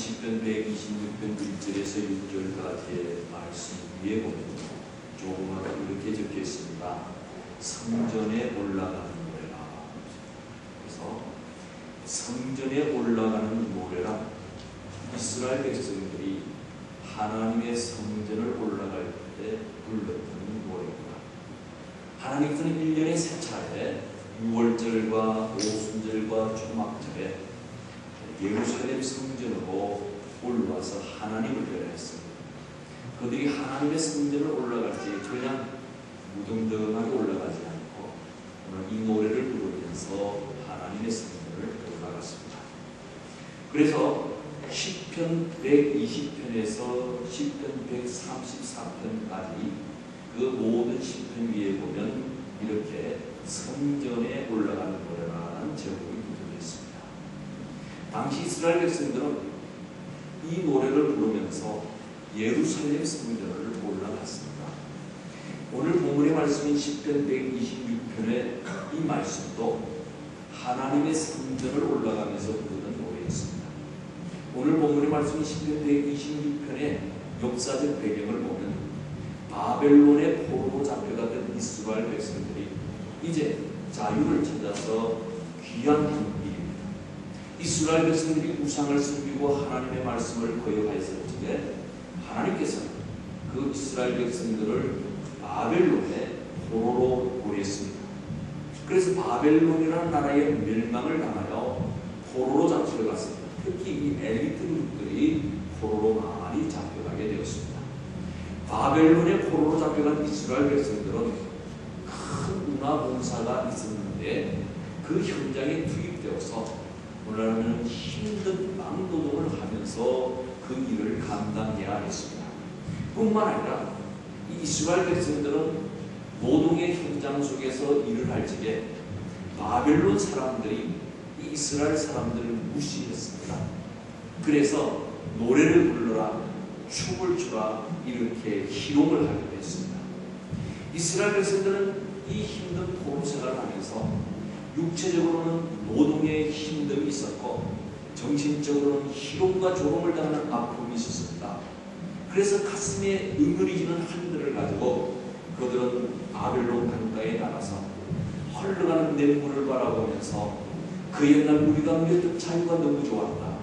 시편 126편 1절에서 6절까지의 말씀 위에 보면 조금만 이렇게 적혀 있습니다. 성전에 올라가는 노래라. 그래서 성전에 올라가는 노래라, 이스라엘 백성들이 하나님의 성전을 올라갈 때 불렀던 노래입니다. 하나님께서는 1년에 3차례 6월절과 오순절과 초막절에 예루살렘 성전으로 올라와서 하나님을 뵈었습니다. 그들이 하나님의 성전을 올라갈 때 그냥 무등등하게 올라가지 않고 오늘 이 노래를 부르면서 하나님의 성전을 올라갔습니다. 그래서 시편 120편에서 시편 134편까지 그 모든 시편 위에 보면 이렇게 성전에 올라가는 노래라는 제목이 붙어 있습니다. 당시 이스라엘 백성들은 이 노래를 부르면서 예루살렘 성전을 올라갔습니다. 오늘 본문의 말씀인 시편 126편의 이 말씀도 하나님의 성전을 올라가면서 부르는 노래였습니다. 오늘 본문의 말씀인 시편 126편의 역사적 배경을 보면 바벨론의 포로로 잡혀가던 이스라엘 백성들이 이제 자유를 찾아서 귀환한 일입니다. 이스라엘 백성들이 우상을 섬기고 하나님의 말씀을 거역하였을 때 하나님께서는 그 이스라엘 백성들을 바벨론의 포로로 보냈습니다. 그래서 바벨론이라는 나라의 멸망을 당하여 포로로 잡혀갔습니다. 특히 이 엘리트 그룹들이 포로로 많이 잡혀가게 되었습니다. 바벨론의 포로로 잡혀간 이스라엘 백성들은 큰 문화 봉사가 있었는데 그 현장에 투입되어서 오늘날은 힘든 망노동을 하면서 그 일을 감당해야 했습니다. 뿐만 아니라 이 이스라엘 백성들은 노동의 현장 속에서 일을 할 적에 바벨론 사람들이 이 이스라엘 사람들을 무시했습니다. 그래서 노래를 불러라, 춤을 추라 이렇게 희롱을 하기도 했습니다. 이스라엘 백성들은 이 힘든 포로 생활을 하면서 육체적으로는 노동에 힘듦이 있었고 정신적으로는 희롱과 조롱을 당하는 아픔이 있었습니다. 그래서 가슴에 응어리지는 한들을 가지고 그들은 바벨론 강가에 나가서 흘러가는 냇물을 바라보면서 그 옛날 우리가 누렸던 자유가 너무 좋았다.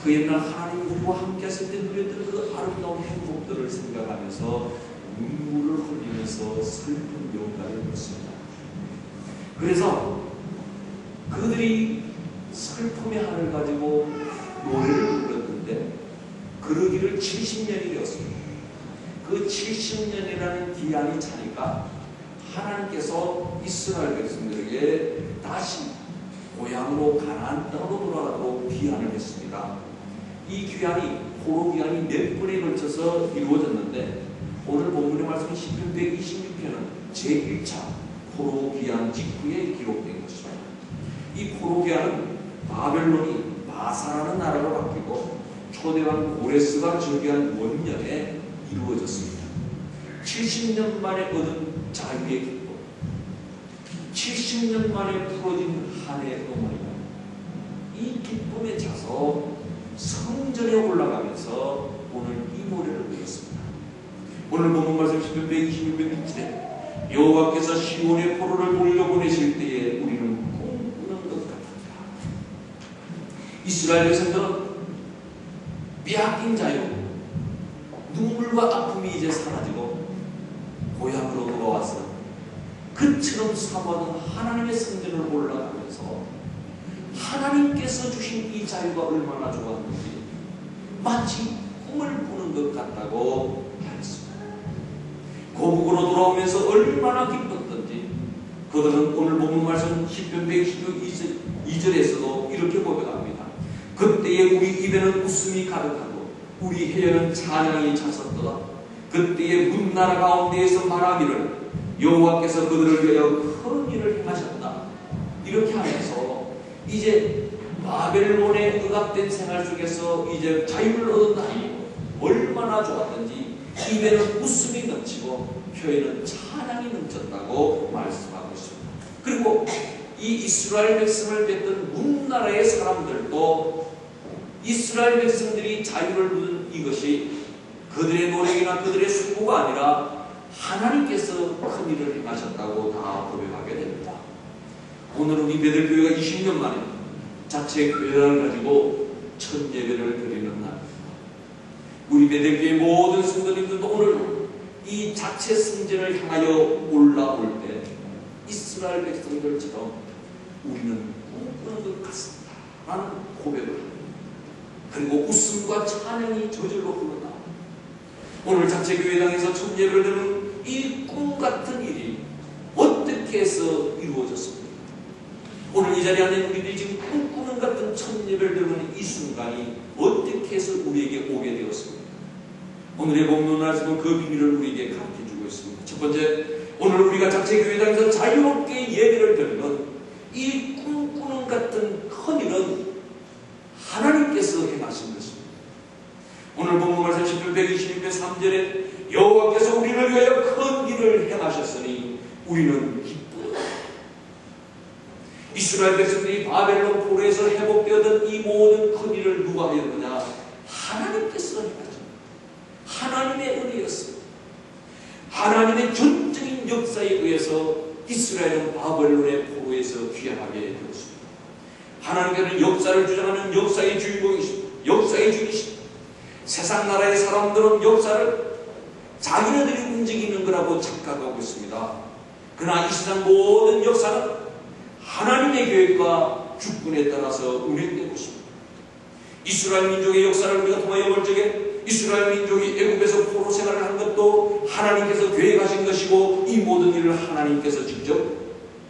그 옛날 하나님 우리와 함께 했을 때 누렸던 그 아름다운 행복들을 생각하면서 눈물을 흘리면서 슬픈 명가를 부릅니다. 그래서 그들이 슬픔의 한을 가지고 노래를 불렀는데 그러기를 70년이 되었습니다. 그 70년이라는 기한이 차니까 하나님께서 이스라엘 백성들에게 다시 고향으로 가나안 땅으로 돌아가도록 기한을 했습니다. 이 기한이 포로 기한이 몇 번에 걸쳐서 이루어졌는데 오늘 본문의 말씀 시편 126편은 제1차 포로 기한 직후에 기록된 것입니다. 이 포로 기한은 바벨론이 바사라는 나라로 바뀌고 초대왕 고레스가 즉위한 원년에 이루어졌습니다. 70년 만에 얻은 자유의 기쁨, 70년 만에 풀어진 한 해의 어머니가 이 기쁨에 차서 성전에 올라가면서 오늘 이 노래를 부르겠습니다. 오늘 본문 말씀 126편 1절에 여호와께서 시온의 포로를 돌려보내실 때에 우리는 꿈꾸는 것 같았다. 이스라엘 백성들은 빼앗긴 자유, 눈물과 아픔이 이제 사라지고 고향으로 돌아와서 그처럼 사모하던 하나님의 성전을 올라가면서 하나님께서 주신 이 자유가 얼마나 좋았는지 마치 꿈을 꾸는 것 같다고 말했습니다. 고국으로 돌아오면서 얼마나 기뻤던지 그들은 오늘 본문 말씀 시편 112절에서도 이렇게 고백합니다. 그때에 우리 입에는 웃음이 가득하고 우리 혀에는 찬양이 찼었도다. 그때에 문나라 가운데에서 말하기를 여호와께서 그들을 위하여 큰 일을 행하셨다. 이렇게 하면서 이제 바벨론에 억압된 생활 속에서 이제 자유를 얻었다니 얼마나 좋았던지 입에는 웃음이 넘치고 혀에는 찬양이 넘쳤다고 말씀하고 있습니다. 그리고 이 이스라엘 백성을 뵀던 문나라의 사람들도 이스라엘 백성들이 자유를 누린 이것이 그들의 노력이나 그들의 수고가 아니라 하나님께서 큰 일을 행하셨다고 다 고백하게 됩니다. 오늘 우리 베들교회가 20년 만에 자체 교회를 가지고 첫 예배를 드리는 날입니다. 우리 베들교회 모든 성도님들도 오늘 이 자체 성전을 향하여 올라올 때 이스라엘 백성들처럼 우리는 꿈꾸는 것 같습니다 라는 고백을 합니다. 그리고 웃음과 찬양이 저절로 흘러나옵니다. 오늘 자체 교회당에서 첫 예배를 드리는 이 꿈같은 일이 어떻게 해서 이루어졌습니까? 오늘 이 자리에 앉은 우리들이 지금 꿈꾸는 같은 첫 예배를 드리는 이 순간이 어떻게 해서 우리에게 오게 되었습니까? 오늘의 본문 말씀은 그 비밀을 우리에게 가르쳐주고 있습니다. 첫 번째, 오늘 우리가 자체 교회당에서 자유롭게 예배를 드리는 이 꿈꾸는 같은 큰 일은 하나님께서 행하신 것입니다. 오늘 본문 말씀 10편 126편 3절에 여호와께서 우리를 위하여 큰 일을 행하셨으니 우리는 기쁘다. 이스라엘 백성들이 바벨론 포로에서 회복되었던 이 모든 큰 일을 누가 하였느냐? 하나님께서 행하셨습니다. 하나님의 은혜였습니다. 하나님의 전적인 역사에 의해서 이스라엘은 바벨론의 포로에서 귀환하게 되었습니다. 하나님께서는 역사를 주장하는 역사의 주인공이십니다. 역사의 주이십니다. 세상 나라의 사람들은 역사를 자기네들이 움직이는 거라고 착각하고 있습니다. 그러나 이 세상 모든 역사는 하나님의 계획과 주권에 따라서 운행되고 있습니다. 이스라엘 민족의 역사를 우리가 통하여 볼 적에 이스라엘 민족이 애굽에서 포로 생활을 한 것도 하나님께서 계획하신 것이고 이 모든 일을 하나님께서 직접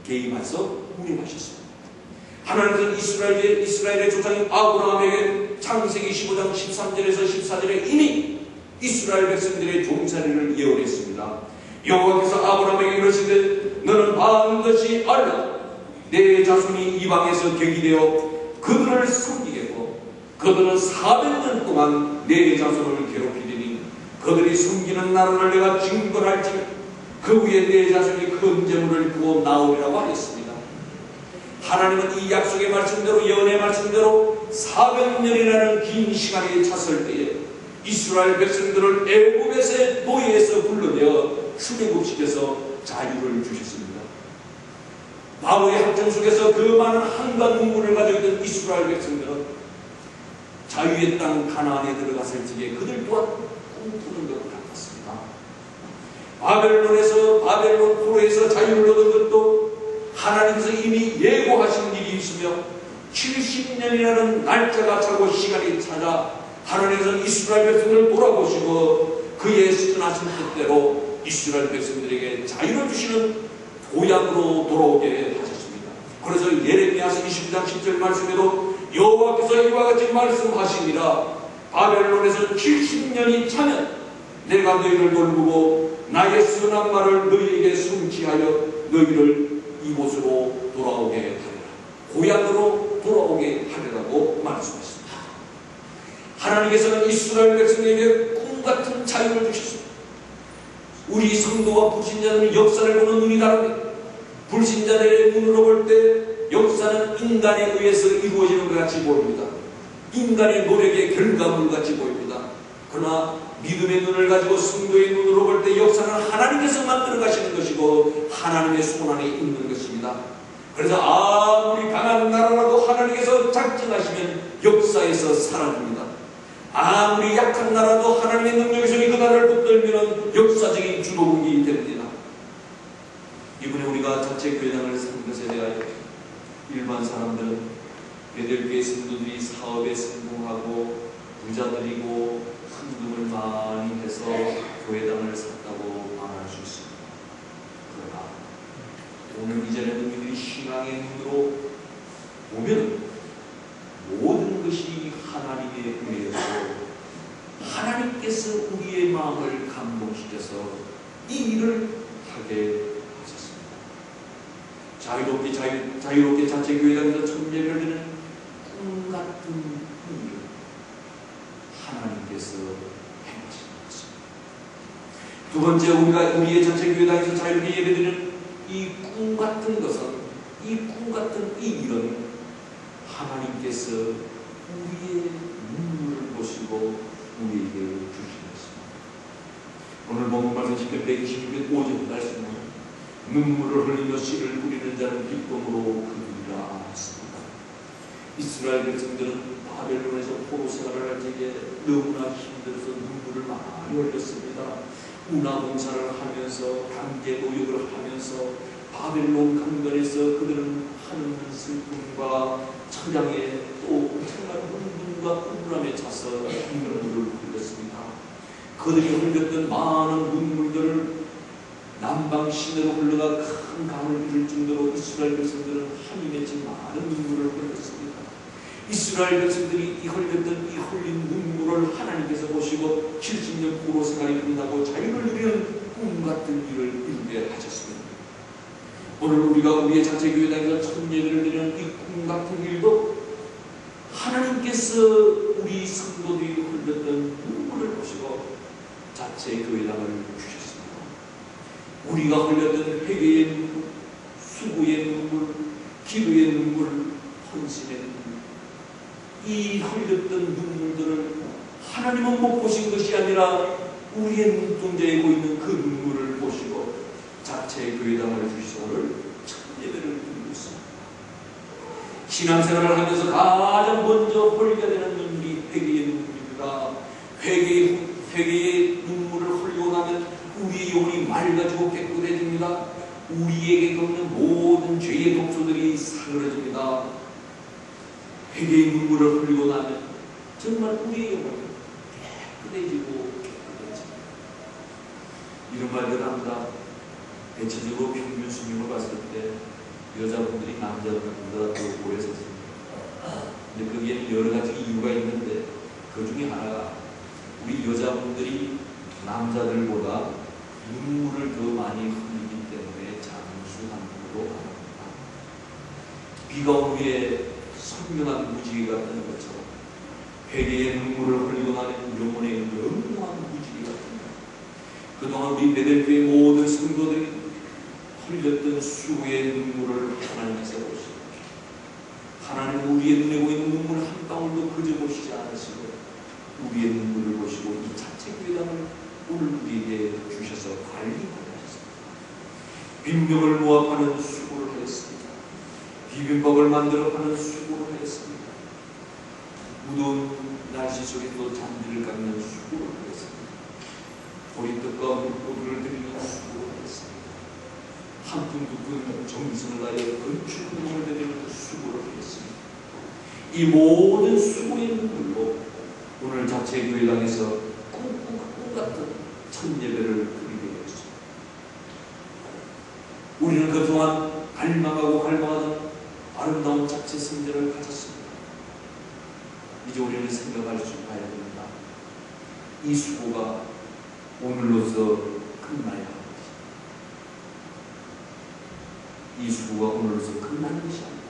개입해서 운행하셨습니다. 하나님께서는 이스라엘의 조상인 아브라함에게 창세기 15장 13절에서 14절에 이미 이스라엘 백성들의 종살이를 예언했습니다. 여호와께서 아브라함에게 이르시되 너는 반드시 알라. 내 자손이 이방에서 격이 되어 그들을 섬기겠고 그들은 400년 동안 내 자손을 괴롭히리니 그들이 섬기는 나라를 내가 징벌할지며 그 위에 내 자손이 큰 재물을 부어 나오리라고 하였습니다. 하나님은 이 약속의 말씀대로 예언의 말씀대로 400년이라는 긴 시간이 찼을 때에 이스라엘 백성들을 애굽에서의 노예에서 불러내어 출애굽시켜서 자유를 주셨습니다. 바로의 학정 속에서 그 많은 한과 눈물을 가지고 있던 이스라엘 백성들은 자유의 땅 가나안에 들어갔을 적에 그들 또한 꿈꾸는 것 같았습니다. 바벨론 포로에서 자유를 얻은 것도 하나님께서 이미 예고하신 일이 있으며 70년이라는 날짜가 차고 시간이 찾아 하나님께서는 이스라엘 백성들을 돌아보시고 그의 선하신 뜻대로 이스라엘 백성들에게 자유를 주시는 고향으로 돌아오게 하셨습니다. 그래서 예레미야서 22장 10절 말씀에도 여호와께서 이와 같이 말씀하시니라. 바벨론에서 70년이 차면 내가 너희를 돌보고 나의 선한 말을 너희에게 성취하여 너희를 이곳으로 돌아오게 하리라. 고향으로 돌아오게 하리라고 말씀하셨습니다. 하나님께서는 이스라엘 백성에게 꿈같은 자유를 주셨습니다. 우리 성도와 불신자들은 역사를 보는 눈이 다릅니다. 불신자들의 눈으로 볼 때 역사는 인간에 의해서 이루어지는 것 같이 보입니다. 인간의 노력의 결과물 같이 보입니다. 그러나 믿음의 눈을 가지고 성도의 눈으로 볼 때 역사는 하나님께서 만들어 가시는 것이고 하나님의 손 안에 있는 것입니다. 그래서 아무리 강한 나라라도 하나님께서 작정하시면 역사에서 사라집니다. 아무리 약한 나라도 하나님의 능력의 손이 그 나라를 붙들면 역사적인 주도국이 됩니다. 이번에 우리가 자체 교회당을 산 것에 대하여 일반 사람들은 베들교회 성도들이 사업에 성공하고 부자들이고 헌금을 많이 해서 교회당을 샀다고 말할 수 있습니다. 그러나 오늘 이전에는 우리들이 신앙의 눈으로 보면 모든 것이 하나님의 은혜였고 하나님께서 우리의 마음을 감동시켜서 이 일을 하게 하셨습니다. 자유롭게 자체 교회당에서 첫 예배를 드리는 꿈같은 일을 하나님께서 행하신 것입니다. 두 번째, 우리의 자체 교회당에서 자유롭게 예배드리는 이 꿈같은 것은, 이 꿈같은 이 일은 하나님께서 우리의 눈물을 보시고 우리에게 주시겠습니다. 오늘 본문 말씀 10편 126편 5절 말씀은 눈물을 흘리며 씨를 뿌리는 자는 기쁨으로 그리라 했습니다. 이스라엘 백성들은 바벨론에서 포로 생활을 할 때에 너무나 힘들어서 눈물을 많이 흘렸습니다. 운하공사를 하면서 강제 노역을 하면서 바벨론 강변에서 그들은 하는 슬픔과 처장에 또 정말 흥분과 우울함에 차서 눈물을 흘렸습니다. 그들이 흘렸던 많은 눈물들을 남방 시내로 흘러가 큰 강을 이룰 정도로 이스라엘 백성들은 한이 맺힌 많은 눈물을 흘렸습니다. 이스라엘 백성들이 흘렸던 이 흘린 눈물을 하나님께서 보시고 70년 포로 생활이 끝나고 자유를 누리는 꿈같은 일을 이루게 하셨습니다. 오늘 우리가 우리의 자체 교회당에서 첫 예배를 드리는 이 꿈같은 일도 하나님께서 우리 성도들이 흘렸던 눈물을 보시고 자체 교회당을 주셨습니다. 우리가 흘렸던 회개의 눈물, 수고의 눈물, 기도의 눈물, 헌신의 눈물, 이 흘렸던 눈물들을 하나님은 못 보신 것이 아니라 우리의 눈동자에 보이는 그 눈물을 보시고 자체 교회당을 주시서 오늘 첫 예배를 드리고 있습니다. 신앙생활을 하면서 가장 먼저 흘려야 되는 눈물이 회개의 눈물입니다. 회개의 눈물을 흘리고 나면 우리의 영혼이 맑아지고 깨끗해집니다. 우리에게 겪는 모든 죄의 독소들이 사그러집니다. 회개의 눈물을 흘리고 나면 정말 우리의 영혼이 깨끗해지고 깨끗해집니다. 이런 말들 합니다. 대체적으로 평균 수명을 봤을 때 여자분들이 남자분들보다 더 오래 섰습니다. 근데 거기에는 여러 가지 이유가 있는데 그 중에 하나가 우리 여자분들이 남자들보다 눈물을 더 많이 흘리기 때문에 장수한다고 합니다. 비가 온 후에 선명한 무지개 같은 것처럼 회개의 눈물을 흘리고 나면 영혼의 영롱한 무지개 같습니다. 그동안 우리 베델교회 모든 성도들이 흘렸던 수고의 눈물을 하나님께서 보시고 하나님은 우리의 눈에 보이는 눈물 한 방울도 그저 보시지 않으시고 우리의 눈물을 보시고 이 자체 교회당을 오늘 우리에게 주셔서 관리하셨습니다. 빈병을 모압하는 수고를 하였습니다. 비빔밥을 만들어 하는 수고를 하였습니다. 무더운 날씨 속에도 잔디를 깎는 수고를 하였습니다. 보리떡과 물고기를 드리는 수고를 하였습니다. 한 푼 두 푼 정성을 다하여 건축물을 드리는 수고를 하였습니다. 이 모든 수고의 눈물로 오늘 자체 교회당에서 꿈 같은 첫 예배를 드리게 되었습니다. 우리는 그동안 갈망하던 아름다운 자체 성전을 가졌습니다. 이제 우리는 생각할 수 봐야 됩니다. 이 수고가 오늘로서 끝나야 합니다. 이 수고가 오늘로서 끝나는 것이 아닙니다.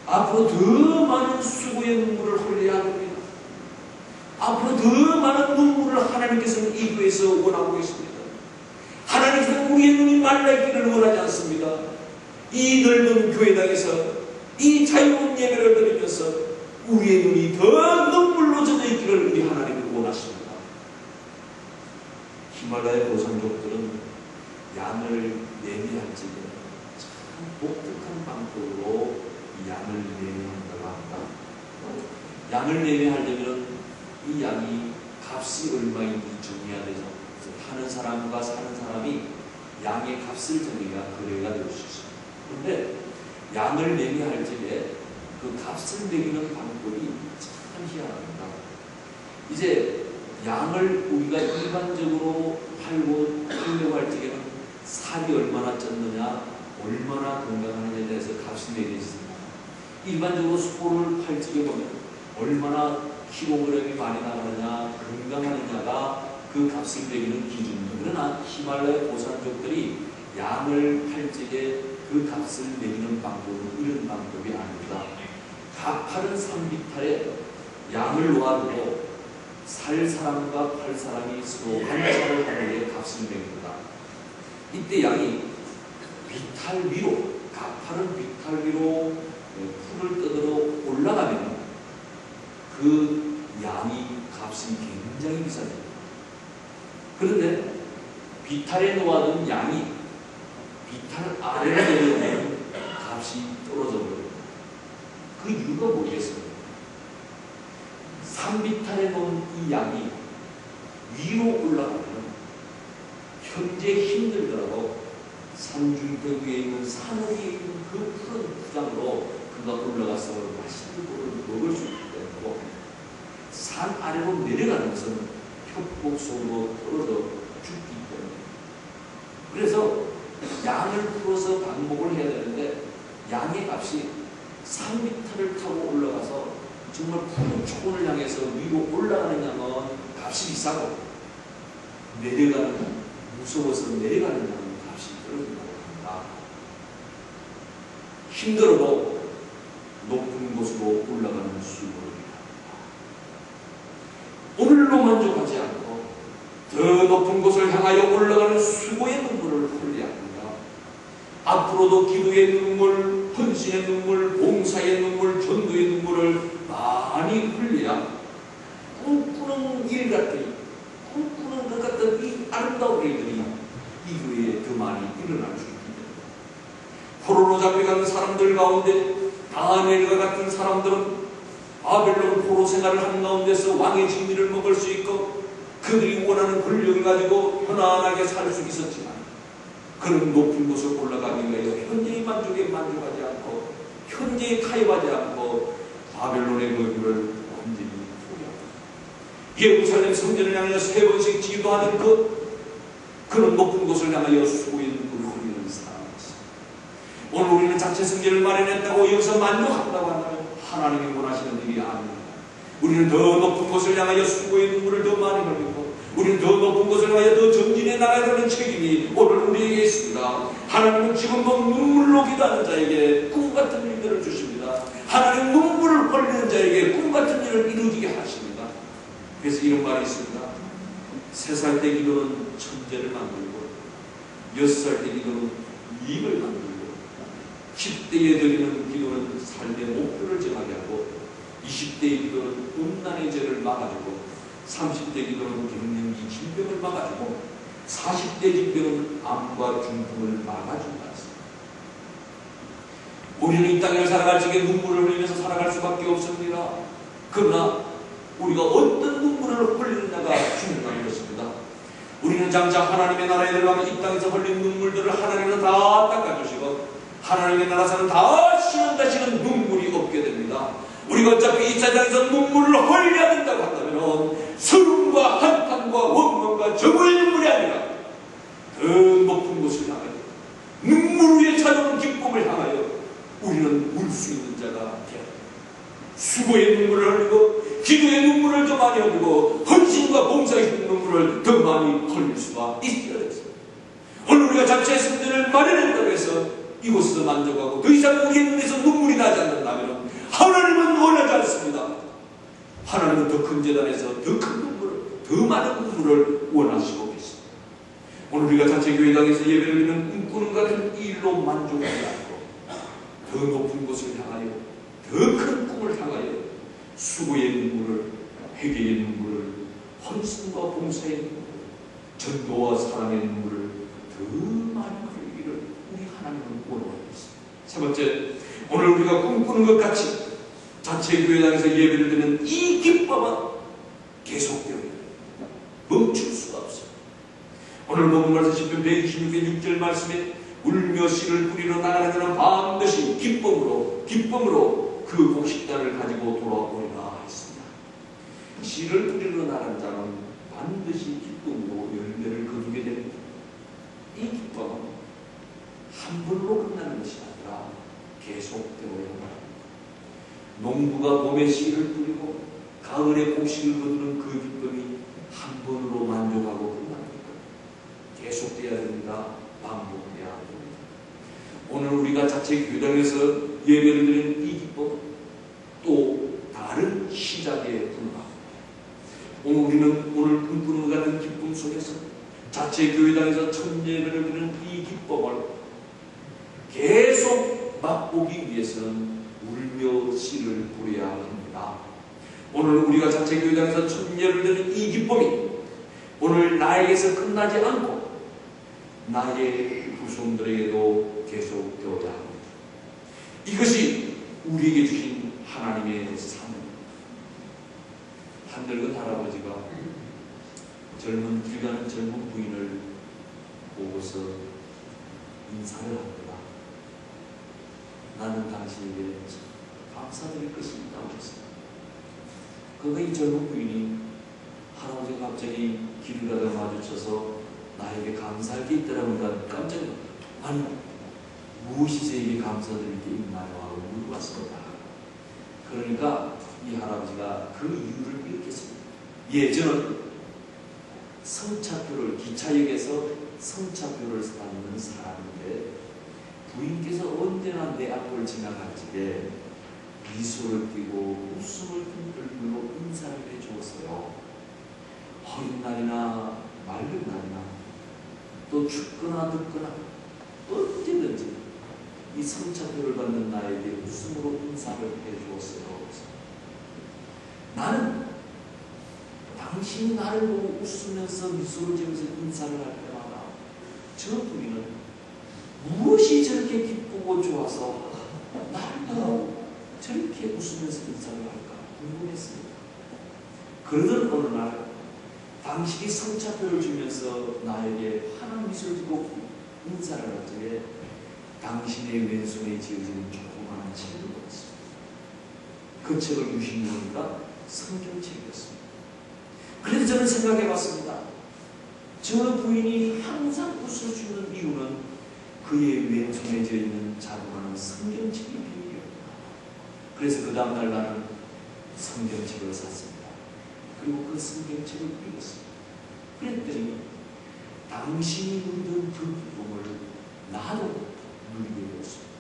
앞으로 더 많은 수고의 눈물을 흘려야 합니다. 앞으로 더 많은 눈물을 하나님께서는 이 교회에서 원하고 계십니다. 하나님께서는 우리의 눈이 말라있기를 원하지 않습니다. 이 넓은 교회당에서 이 자유로운 예배를 드리면서 우리의 눈이 더 눈물로 젖어 있기를 우리 하나님은 원하십니다. 히말라야 고산족들은 양을 매매할 적에 참 독특한 방법으로 양을 매매한다고 합니다. 양을 매매하려면 이 양이 값이 얼마인지 정해야 되죠. 파는 사람과 사는 사람이 양의 값을 정해야 거래가 될 수 있습니다. 그런데 양을 매매할 적에 그 값을 매기는 방법이 참 희한합니다. 이제 양을 우리가 일반적으로 팔려고 할 적에는 살이 얼마나 쪘느냐, 얼마나 건강하느냐에 대해서 값을 매기게 있습니다. 일반적으로 소를 팔 적에 보면 얼마나 킬로그램이 많이 나가느냐, 건강하느냐가 그 값을 매기는 기준입니다. 그러나 히말라야 고산족들이 양을 팔 적에 그 값을 매기는 방법은 이런 방법이 아닙니다. 가파른 산비탈에 양을 놓아두고 살 사람과 팔 사람이 서로 관찰을 하는 데 값을 매깁니다. 이때 양이 비탈 위로, 가파른 비탈 위로 풀을 뜯으러 올라가면 비탈에 놓아둔 양이 비탈 아래로 내려오면 값이 떨어져 버려요. 그 이유가 뭐겠어요? 산비탈에 놓은 이 양이 위로 올라가면 현재 힘들더라도 산중턱 위에 있는 산 위에 있는 그 푸른 구장으로 그가 올라가서 맛있는 것을 먹을 수 있기 때문에 산 아래로 내려가는 것은 협곡 속으로 떨어져 죽기 때문에 그래서 양을 풀어서 방목을 해야 되는데 양의 값이 산비탈을 타고 올라가서 정말 푸른 초원을 향해서 위로 올라가는 양은 값이 비싸고 내려가는 무서워서 내려가는 양은 값이 떨어진다고 합니다. 힘들어도 높은 곳으로 올라가는 수고를 합니다. 오늘로 만족하지 않고 더 높은 곳을 향하여 올라가는 수고의 눈물을 흘려야 합니다. 앞으로도 기도의 눈물, 헌신의 눈물, 봉사의 눈물, 전도의 눈물을 많이 흘려야 꿈꾸는 일 같은 꿈꾸는 것 같은 이 아름다운 일들이 이 교회에 더 많이 일어날 수 있기 때문에 포로로 잡혀가는 사람들 가운데 다니엘과 같은 사람들은 바벨론 포로 생활을 하는 가운데서 왕의 진미를 먹을 수 있고 그들이 원하는 권력을 가지고 편안하게 살 수 있었지만 그런 높은 곳을 올라가기 위하여 현재의 만족에 만족하지 않고 현재에 타협하지 않고 바벨론의 거주를 완전히 포기합니다. 예루살렘 성전을 향하여 3번씩 기도하는 그런 높은 곳을 향하여 수고의 눈물을 흘리는 사람이었습니다. 오늘 우리는 자체 성전을 마련했다고 여기서 만족한다고 한다면 하나님이 원하시는 일이 아닙니다. 우리는 더 높은 곳을 향하여 수고의 눈물을 더 많이 흘리고 우리는 더 높은 곳을 향하여 더 전진해 나가야 되는 책임이 오늘 우리에게 있습니다. 하나님은 지금도 눈물로 기도하는 자에게 꿈같은 일들을 주십니다. 하나님 눈물을 흘리는 자에게 꿈같은 일을 이루어지게 하십니다. 그래서 이런 말이 있습니다. 3살 때 기도는 천재를 만들고 6살 때 기도는 입을 만들고 10대에 드리는 기도는 삶의 목표를 정하게 하고 20대의 기도는 음란의 죄를 막아주고 30대 기도는 갱년기 질병을 막아주고 40대 질병은 암과 중풍을 막아준다. 우리는 이 땅을 살아갈 적에 눈물을 흘리면서 살아갈 수밖에 없습니다. 그러나 우리가 어떤 눈물을 흘리느냐가 중요한 것입니다. 우리는 장차 하나님의 나라에 들어가면 이 땅에서 흘린 눈물들을 하나님은 다 닦아주시고 하나님의 나라에서는 다시는 눈물이 없게 됩니다. 우리가 어차피 이 세상에서 눈물을 흘려야 된다고 한다면 서름과 한탄과 원망과 정오의 눈물이 아니라 더 높은 곳을 향하여 눈물 위에 찾아오는 기쁨을 향하여 우리는 울 수 있는 자가 되어야 합니다. 수고의 눈물을 흘리고 기도의 눈물을 더 많이 흘리고 헌신과 봉사의 눈물을 더 많이 흘릴 수가 있어야 되겠습니다. 오늘 우리가 자체의 성전을 마련했다고 해서 이곳에서 만족하고 더 이상 우리의 눈에서 눈물이 나지 않는다면 하나님은 원하지 않습니다. 하나님은 더 큰 재단에서 더 큰 눈물을, 더 많은 눈물을 원하시고 계십니다. 오늘 우리가 자체 교회당에서 예배를 드리는 꿈꾸는 같은 일로 만족하지 않고 더 높은 곳을 향하여 더 큰 꿈을 향하여 수고의 눈물을, 회개의 눈물을, 헌신과 봉사의 눈물을, 전도와 사랑의 눈물을 더 많이 흘리기를 우리 하나님은 원하고 있습니다. 세 번째, 오늘 우리가 꿈꾸는 것 같이 자체 교회당에서 예배를 드리는 이 기쁨은 계속되어야 됩니다. 멈출 수가 없습니다. 오늘 본문 말씀 10편 126편 6절 말씀에 울며 씨를 뿌리러 나가는 자는 반드시 기쁨으로 그 곡식단을 가지고 돌아오리라 했습니다. 씨를 뿌리러 나가는 자는 반드시 기쁨으로 열매를 거두게 됩니다. 이 기쁨은 한 번으로 끝나는 것이 아니라 계속되어야 합니다. 농부가 봄에 씨를 뿌리고 가을에 곡식을 거두는 그 기쁨이 한 번으로 만족하고 끝납니다. 계속돼야 됩니다. 반복돼야 됩니다. 오늘 우리가 자체 교당에서 예배를 드리는 이 기쁨은 또 다른 시작에 불과합니다. 우리는 오늘 꿈꾸는 것 같은 기쁨 속에서 자체 교회당에서 첫 예배를 드리는 이 기쁨을 계속 맛보기 위해서는 울며 씨를 뿌려야 합니다. 오늘 우리가 자체 교회당에서 첫 예배를 드리는 이 기쁨이 오늘 나에게서 끝나지 않고 나의 후손들에게도 계속되어야 합니다. 이것이 우리에게 주신 하나님의 사명입니다. 한 늙은 할아버지가 길 가는 젊은 부인을 보고서 인사를 합니다. 나는 당신에게 감사드릴 것이 있다고 했습니다. 이 젊은 부인이 할아버지가 갑자기 길을 가다가 마주쳐서 나에게 감사할 게 있더라고 하니까 깜짝 놀랐어요. 아니, 무엇이 저에게 감사드릴 게 있나요? 하고 물어봤습니다. 그러니까 이 할아버지가 그 이유를 이렇게 했습니다. 저는 성차표를, 기차역에서 성차표를 사는 사람인데 부인께서 언제나 내 앞을 지나갈 적에 미소를 띠고 웃음을 흔들고 인사를 해주었어요. 허린 날이나 맑은 날이나 또 춥거나 덥거나 언제든지 이 성차표를 받는 나에게 웃음으로 인사를 해주었어요. 나는 당신이 나를 보고 웃으면서 미소를 지으면서 인사를 할 때마다 저 부인은 무엇이 저렇게 기쁘고 좋아서 나를 보고 저렇게 웃으면서 인사를 할까 궁금했습니다. 그러던 어느 날 당신이 성차표를 주면서 나에게 환한 미소를 지고 인사를 할 적에 당신의 왼손에 지어진 조그마한 책을 보았습니다. 그 책을 유심히 보니까 성경책이었습니다. 그래서 저는 생각해 봤습니다. 저 부인이 항상 웃어주는 이유는 그의 왼손에 지어있는 자그마한 성경책이 비밀이었다. 그래서 그 다음날 나는 성경책을 샀습니다. 그리고 그 성경책을 읽었습니다. 그랬더니 당신이 누리던 그 기쁨을 나도 누리게 되었습니다.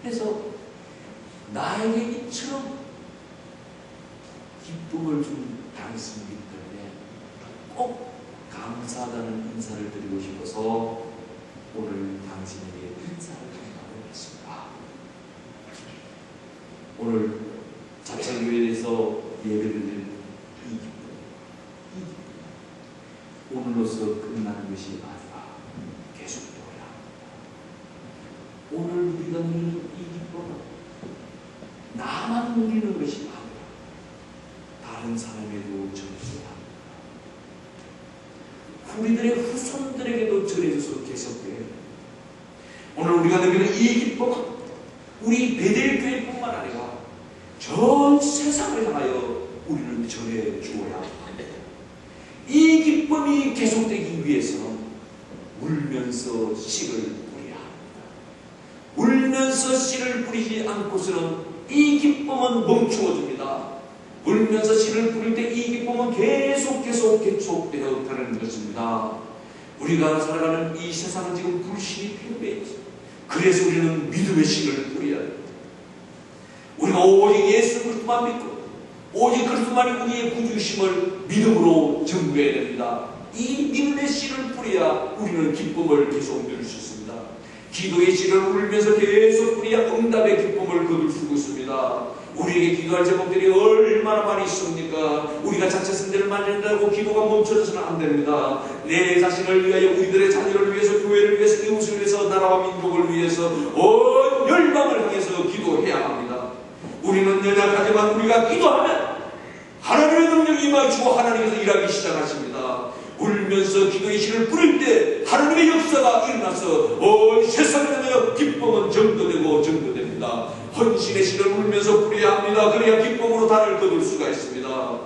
그래서 나에게 이처럼 기쁨을 준 당신이기 때문에 꼭 감사하다는 인사를 드리고 싶어서 오늘 당신에게 인사를 드리려고 했습니다. 오늘 자체교회에서 예배를 이 기쁨, 오늘로서 끝나는 것이 아니라 계속되어야 합니다. 오늘 우리가 누리는 이 기쁨은 나만 누리는 것이 아니라 다른 사람에게도 전해줘야 합니다. 우리들의 후손들에게도 전해줘서 계속돼야 합니다. 오늘 우리가 누리는 이 기쁨은 우리 베델교회뿐만 아니라 전 세상을 향하여 우리는 전해 주어야 합니다. 이 기쁨이 계속되기 위해서는 울면서 씨를 뿌려야 합니다. 울면서 씨를 뿌리지 않고서는 이 기쁨은 멈추어집니다. 울면서 씨를 뿌릴 때 이 기쁨은 계속되어 가는 것입니다. 우리가 살아가는 이 세상은 지금 불신이 팽배해 있습니다. 그래서 우리는 믿음의 씨를 뿌려야 합니다. 우리가 오직 예수 그리스도만 믿고 오직 그리스도만이 우리의 구주심을 믿음으로 증거해야 됩니다. 이 믿음의 씨를 뿌려야 우리는 기쁨을 계속 누릴 수 있습니다. 기도의 씨를 울면서 계속 뿌려야 응답의 기쁨을 거둘 수 있습니다. 우리에게 기도할 제목들이 얼마나 많이 있습니까? 우리가 자체 선대를 만든다고 기도가 멈춰져서는 안 됩니다. 내 자신을 위하여, 우리들의 자녀를 위해서, 교회를 위해서, 이웃을 위해서, 나라와 민족을 위해서, 온 열방을 향해서 기도해야 합니다. 우리는 연약하지만 우리가 기도하면 하나님의 능력이 임하시고 하나님께서 일하기 시작하십니다. 울면서 기도의 씨를 뿌릴 때 하나님의 역사가 일어나서 온 세상을 향하여 기쁨은 증거됩니다. 헌신의 씨를 울면서 뿌려야 합니다. 그래야 기쁨으로 달을 거둘 수가 있습니다.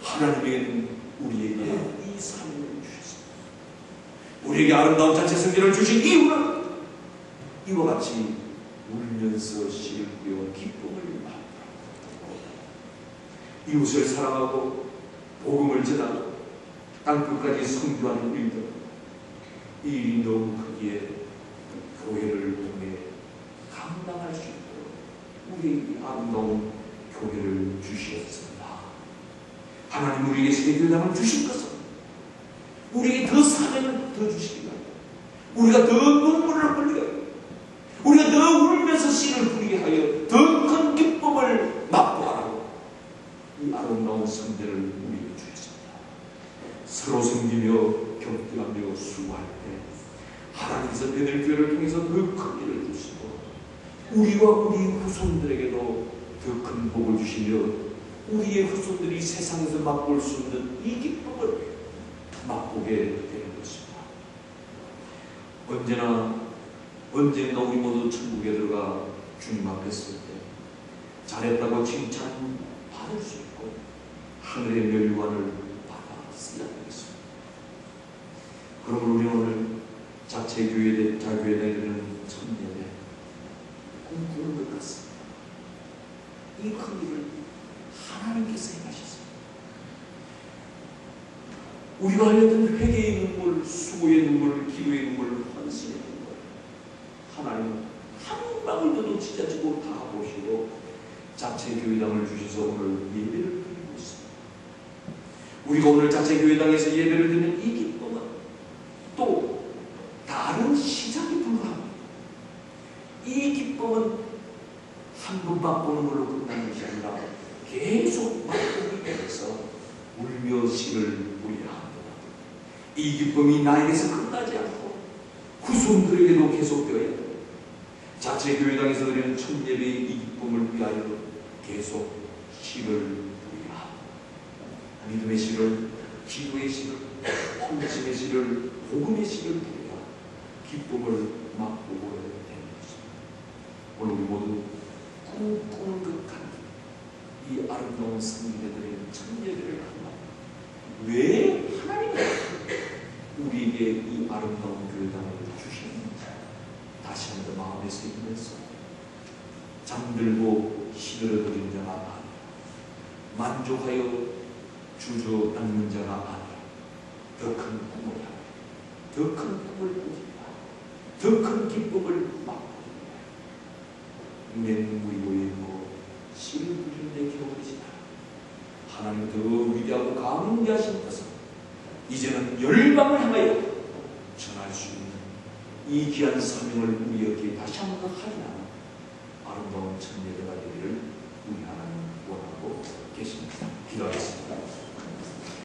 하나님은 우리에게 이 사명을 주셨습니다. 우리에게 아름다운 자체 성전을 주신 이유는 이와 같이 울면서 씨를 뿌려 기쁨을 만들어 이웃을 사랑하고 복음을 전하고 땅끝까지 선교하는 일들, 이 일이 너무 크기에 교회를 통해 감당할 수 있도록 우리에게 아름다운 교회를 주시었습니다. 하나님 우리에게 세계당을 주신 것은 우리에게 더 사명을 더 주시기 바랍니다. 우리가 더 눈물을 흘리게 하여, 우리가 더 울면서 씨를 뿌리게 하여 더 큰 기쁨을 맛보아라고 이 아름다운 성대를 우리에게 주셨습니다. 서로 섬기며 격려하며 수고할 때 하나님께서 베들교회를 통해서 그 큰 일을 주시고 우리와 우리 후손들에게도 더 큰 복을 주시며 우리의 후손들이 세상에서 맛볼 수 있는 이 기쁨을 맛보게 되는 것입니다. 언젠가 우리 모두 천국에 들어가 주님 앞에 설 때 잘했다고 칭찬 받을 수 있고 하늘의 멸관을 받아 쓰야 되겠습니다. 그러므로 우리 오늘 자체교회에 이르는 첫예배 꿈꾸는 것 같습니다. 이 큰 일을 하나님께서 행하셨습니다. 우리가 하였던 회개의 눈물, 수고의 눈물, 기도의 눈물, 헌신의 눈물 하나님은 한 방울도 놓치지 않고 다 보시고 자체교회당을 주셔서 오늘 예배를 드리고 있습니다. 우리가 오늘 자체교회당에서 예배를 드리는 이 기쁨은 또 다른 시작이 불가합니다. 이 기쁨은 한 번 맛보는 걸로 끝나는 것이 아니라 계속 맛보기 위해서 울며 씨를 뿌리라 합니다. 이 기쁨이 나에게서 끝나지 않고 후손들에게도 계속되어야 합니다. 자체교회당에서 드리는 첫 예배의 이 기쁨을 위하여 계속 씨를 뿌리라. 믿음의 씨를, 기도의 씨를, 헌신의 씨를, 복음의 씨를 뿌리라. 기쁨을 맛보고 되는 것입니다. 오늘 우리 모두 꿈꾸는 것 같은 이 아름다운 성경에 드리는 첫 예배를 한다. 왜 하나님은 우리에게 이 아름다운 교회당을 주시는지 다시 한번 마음에 새기면서 잠들고 시들어드린 자가 아니라 만족하여 주저앉는 자가 아니라 더 큰 꿈을 하며 더 큰 꿈을 꾸립니다. 더 큰 기쁨을 맛보립니다. 눈물이 보이고 씨를 뿌리는데 겨울이지만 하나님 더 위대하고 강대하신 것은 이제는 열방을 향하여 전할 수 있는 이 귀한 사명을 우리에게 다시 한번 하리라는 아름다운 첫 예배가 되기를 우리 하나님 원하고 계십니다. 기도하겠습니다.